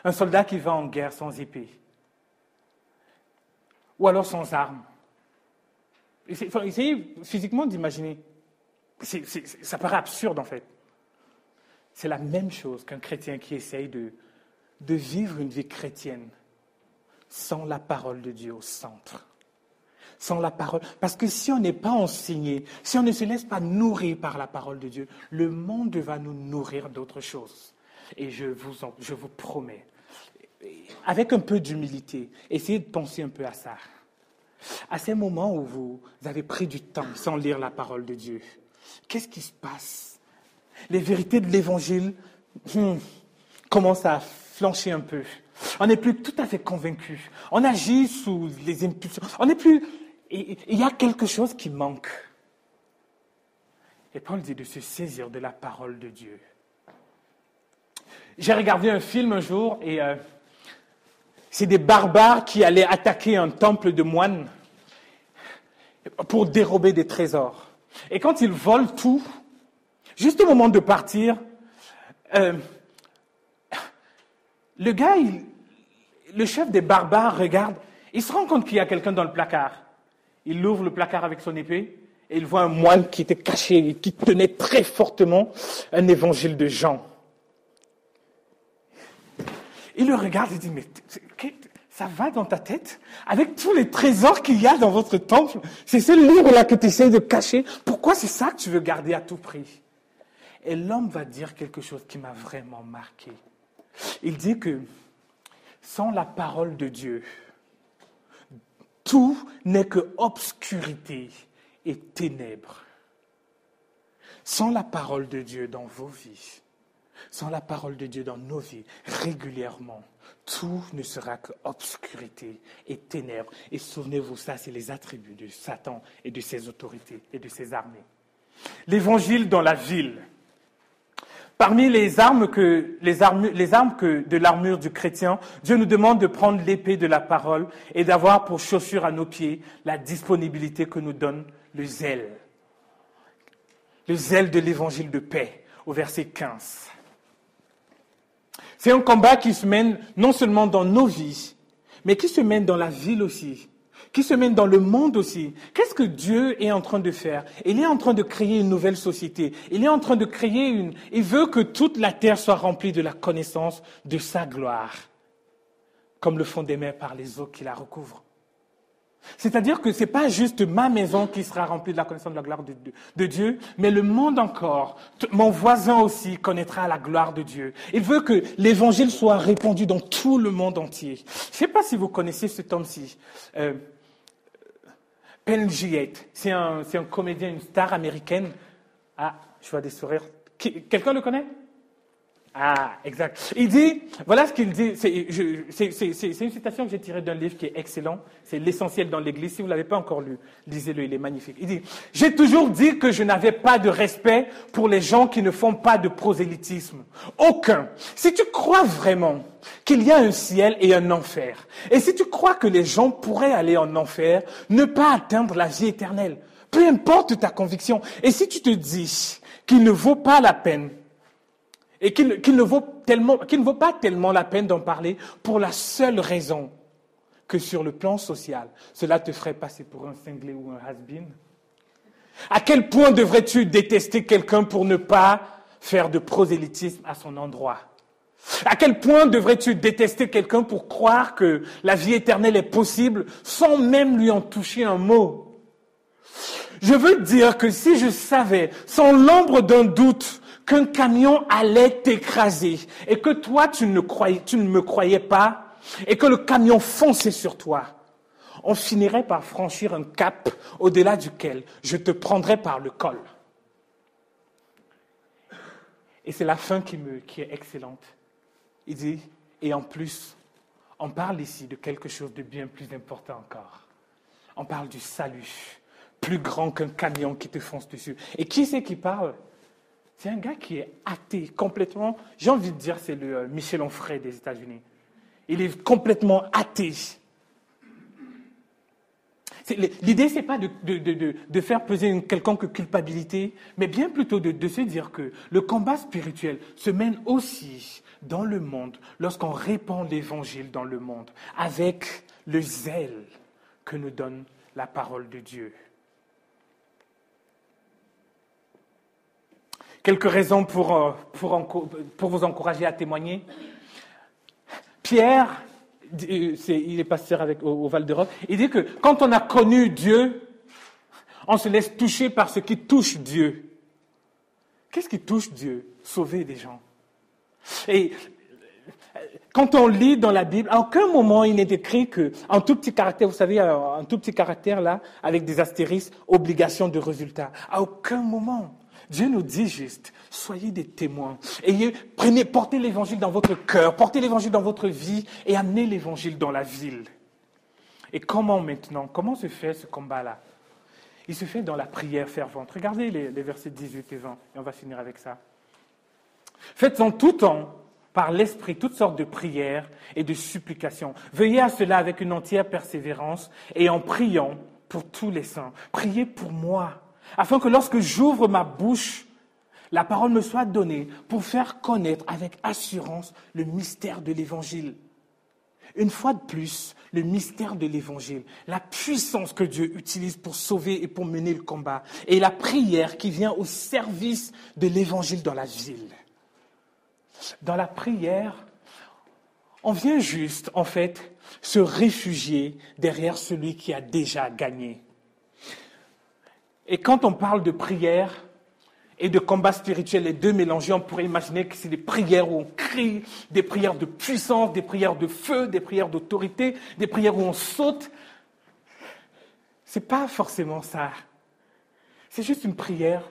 un soldat qui va en guerre sans épée, ou alors sans armes. Essayez physiquement d'imaginer. Ça paraît absurde en fait. C'est la même chose qu'un chrétien qui essaye de vivre une vie chrétienne sans la parole de Dieu au centre. Sans la parole. Parce que si on n'est pas enseigné, si on ne se laisse pas nourrir par la parole de Dieu, le monde va nous nourrir d'autres choses. Et je vous promets, avec un peu d'humilité, essayez de penser un peu à ça. À ces moments où vous avez pris du temps sans lire la parole de Dieu, qu'est-ce qui se passe? Les vérités de l'Évangile commencent à flancher un peu. On n'est plus tout à fait convaincu. On agit sous les impulsions. On n'est plus... Il y a quelque chose qui manque. Et Paul dit de se saisir de la parole de Dieu. J'ai regardé un film un jour et c'est des barbares qui allaient attaquer un temple de moines pour dérober des trésors. Et quand ils volent tout, juste au moment de partir, le gars, le chef des barbares regarde, il se rend compte qu'il y a quelqu'un dans le placard. Il ouvre le placard avec son épée et il voit un moine qui était caché et qui tenait très fortement un évangile de Jean. Il le regarde et dit, mais ça va dans ta tête? Avec tous les trésors qu'il y a dans votre temple, c'est ce livre-là que tu essaies de cacher. Pourquoi c'est ça que tu veux garder à tout prix? Et l'homme va dire quelque chose qui m'a vraiment marqué. Il dit que sans la parole de Dieu, tout n'est que obscurité et ténèbres. Sans la parole de Dieu dans vos vies, sans la parole de Dieu dans nos vies, régulièrement, tout ne sera que obscurité et ténèbres. Et souvenez-vous, ça, c'est les attributs de Satan et de ses autorités et de ses armées. L'évangile dans la ville. Parmi les armes de l'armure du chrétien, Dieu nous demande de prendre l'épée de la parole et d'avoir pour chaussure à nos pieds la disponibilité que nous donne le zèle. Le zèle de l'évangile de paix, au verset 15. C'est un combat qui se mène non seulement dans nos vies, mais qui se mène dans la ville aussi, qui se mène dans le monde aussi. Qu'est-ce que Dieu est en train de faire? Il est en train de créer une nouvelle société. Il est en train de créer Il veut que toute la terre soit remplie de la connaissance de sa gloire, comme le font des mers par les eaux qui la recouvrent. C'est-à-dire que ce n'est pas juste ma maison qui sera remplie de la connaissance de la gloire de Dieu, mais le monde encore, mon voisin aussi connaîtra la gloire de Dieu. Il veut que l'évangile soit répandu dans tout le monde entier. Je ne sais pas si vous connaissez cet homme-ci. Penn Jillette, c'est un comédien, une star américaine. Ah, je vois des sourires. Quelqu'un le connaît? Ah, exact. Il dit, voilà ce qu'il dit, c'est une citation que j'ai tirée d'un livre qui est excellent, c'est L'essentiel dans l'Église. Si vous ne l'avez pas encore lu, lisez-le, il est magnifique. Il dit, j'ai toujours dit que je n'avais pas de respect pour les gens qui ne font pas de prosélytisme. Aucun. Si tu crois vraiment qu'il y a un ciel et un enfer, et si tu crois que les gens pourraient aller en enfer, ne pas atteindre la vie éternelle, peu importe ta conviction, et si tu te dis qu'il ne vaut pas la peine, et qu'il ne vaut pas tellement la peine d'en parler pour la seule raison que sur le plan social, cela te ferait passer pour un cinglé ou un has-been. À quel point devrais-tu détester quelqu'un pour ne pas faire de prosélytisme à son endroit? À quel point devrais-tu détester quelqu'un pour croire que la vie éternelle est possible sans même lui en toucher un mot? Je veux dire que si je savais, sans l'ombre d'un doute, qu'un camion allait t'écraser et que toi, tu ne me croyais pas et que le camion fonçait sur toi, on finirait par franchir un cap au-delà duquel je te prendrais par le col. Et c'est la fin qui est excellente. Il dit, et en plus, on parle ici de quelque chose de bien plus important encore. On parle du salut, plus grand qu'un camion qui te fonce dessus. Et qui c'est qui parle? C'est un gars qui est athée, complètement. J'ai envie de dire, c'est le Michel Onfray des États-Unis. Il est complètement athée. L'idée, ce n'est pas de faire peser une quelconque culpabilité, mais bien plutôt de se dire que le combat spirituel se mène aussi dans le monde lorsqu'on répand l'évangile dans le monde avec le zèle que nous donne la parole de Dieu. Quelques raisons pour vous encourager à témoigner. Pierre, il est pasteur au Val d'Europe, il dit que quand on a connu Dieu, on se laisse toucher par ce qui touche Dieu. Qu'est-ce qui touche Dieu? Sauver des gens. Et quand on lit dans la Bible, à aucun moment il n'est écrit qu'en tout petit caractère, vous savez, un tout petit caractère là, avec des astérisques, obligation de résultat. À aucun moment. Dieu nous dit juste, soyez des témoins. Portez l'évangile dans votre cœur, portez l'évangile dans votre vie et amenez l'évangile dans la ville. Et comment se fait ce combat-là? Il se fait dans la prière fervente. Regardez les versets 18 et 20, et on va finir avec ça. Faites en tout temps, par l'Esprit, toutes sortes de prières et de supplications. Veillez à cela avec une entière persévérance et en priant pour tous les saints. Priez pour moi, afin que lorsque j'ouvre ma bouche, la parole me soit donnée pour faire connaître avec assurance le mystère de l'Évangile. Une fois de plus, le mystère de l'Évangile, la puissance que Dieu utilise pour sauver et pour mener le combat, et la prière qui vient au service de l'Évangile dans la ville. Dans la prière, on vient juste, en fait, se réfugier derrière celui qui a déjà gagné. Et quand on parle de prière et de combat spirituel, les deux mélangés, on pourrait imaginer que c'est des prières où on crie, des prières de puissance, des prières de feu, des prières d'autorité, des prières où on saute. C'est pas forcément ça. C'est juste une prière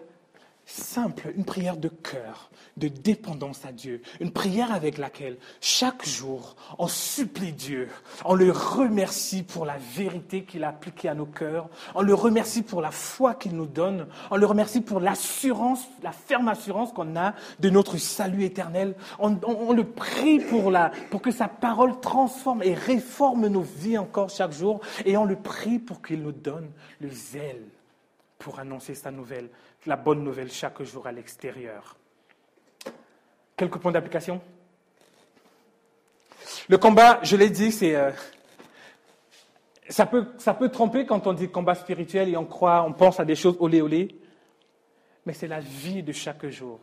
simple, une prière de cœur, de dépendance à Dieu. Une prière avec laquelle, chaque jour, on supplie Dieu. On le remercie pour la vérité qu'il a appliquée à nos cœurs. On le remercie pour la foi qu'il nous donne. On le remercie pour l'assurance, la ferme assurance qu'on a de notre salut éternel. On le prie pour que sa parole transforme et réforme nos vies encore chaque jour. Et on le prie pour qu'il nous donne le zèle pour annoncer sa nouvelle, la bonne nouvelle chaque jour à l'extérieur. Quelques points d'application. Le combat, je l'ai dit, ça peut tromper quand on dit combat spirituel et on pense à des choses olé olé, mais c'est la vie de chaque jour.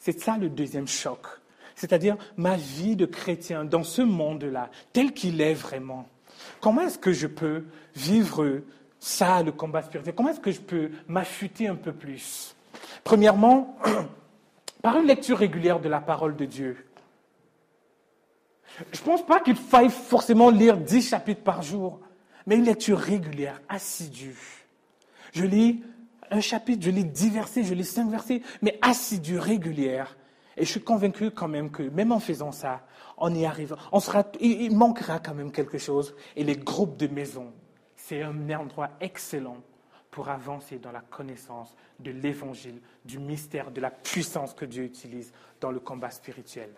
C'est ça le deuxième choc. C'est-à-dire ma vie de chrétien dans ce monde-là, tel qu'il est vraiment. Comment est-ce que je peux vivre ça, le combat spirituel? Comment est-ce que je peux m'affûter un peu plus? Premièrement, par une lecture régulière de la parole de Dieu. Je ne pense pas qu'il faille forcément lire 10 chapitres par jour, mais une lecture régulière, assidue. Je lis un chapitre, je lis 10 versets, je lis 5 versets, mais assidue, régulière. Et je suis convaincu quand même que, même en faisant ça, on y arrive. Il manquera quand même quelque chose. Et les groupes de maison, c'est un endroit excellent pour avancer dans la connaissance de l'Évangile, du mystère, de la puissance que Dieu utilise dans le combat spirituel.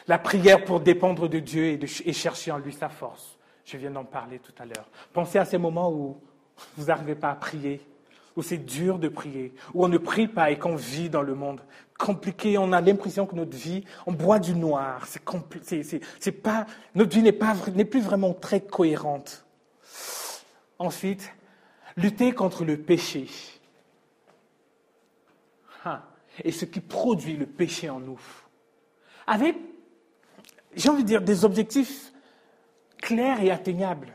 La prière pour dépendre de Dieu et chercher en lui sa force. Je viens d'en parler tout à l'heure. Pensez à ces moments où vous n'arrivez pas à prier, où c'est dur de prier, où on ne prie pas et qu'on vit dans le monde compliqué. On a l'impression que notre vie, on boit du noir. Notre vie n'est plus vraiment très cohérente. Ensuite, lutter contre le péché. Et ce qui produit le péché en nous. Avec, j'ai envie de dire, des objectifs clairs et atteignables.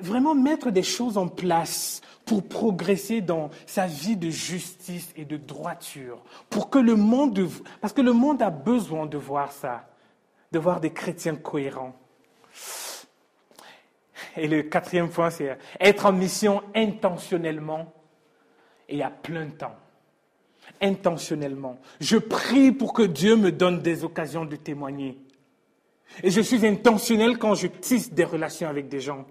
Vraiment mettre des choses en place pour progresser dans sa vie de justice et de droiture. Parce que le monde a besoin de voir ça, de voir des chrétiens cohérents. Et le quatrième point, c'est être en mission intentionnellement et à plein temps. Intentionnellement. Je prie pour que Dieu me donne des occasions de témoigner. Et je suis intentionnel quand je tisse des relations avec des gens.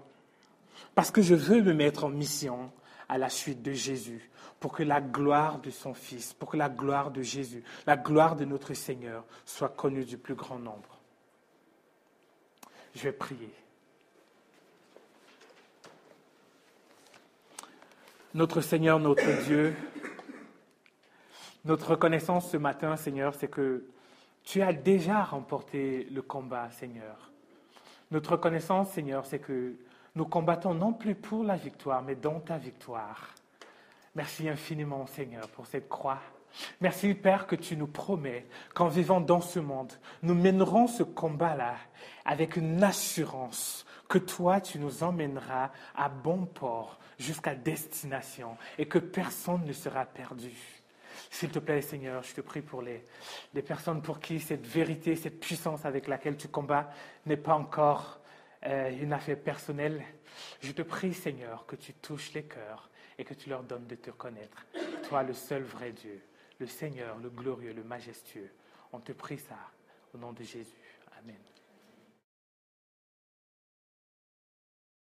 Parce que je veux me mettre en mission à la suite de Jésus. pour que la gloire de son Fils, pour que la gloire de Jésus, la gloire de notre Seigneur soit connue du plus grand nombre. Je vais prier. Notre Seigneur, notre Dieu, notre reconnaissance ce matin, Seigneur, c'est que tu as déjà remporté le combat, Seigneur. Notre reconnaissance, Seigneur, c'est que nous combattons non plus pour la victoire, mais dans ta victoire. Merci infiniment, Seigneur, pour cette croix. Merci, Père, que tu nous promets qu'en vivant dans ce monde, nous mènerons ce combat-là avec une assurance que toi, tu nous emmèneras à bon port jusqu'à destination et que personne ne sera perdu. S'il te plaît, Seigneur, je te prie pour les personnes pour qui cette vérité, cette puissance avec laquelle tu combats n'est pas encore une affaire personnelle. Je te prie, Seigneur, que tu touches les cœurs et que tu leur donnes de te connaître. Toi, le seul vrai Dieu, le Seigneur, le glorieux, le majestueux. On te prie ça au nom de Jésus. Amen.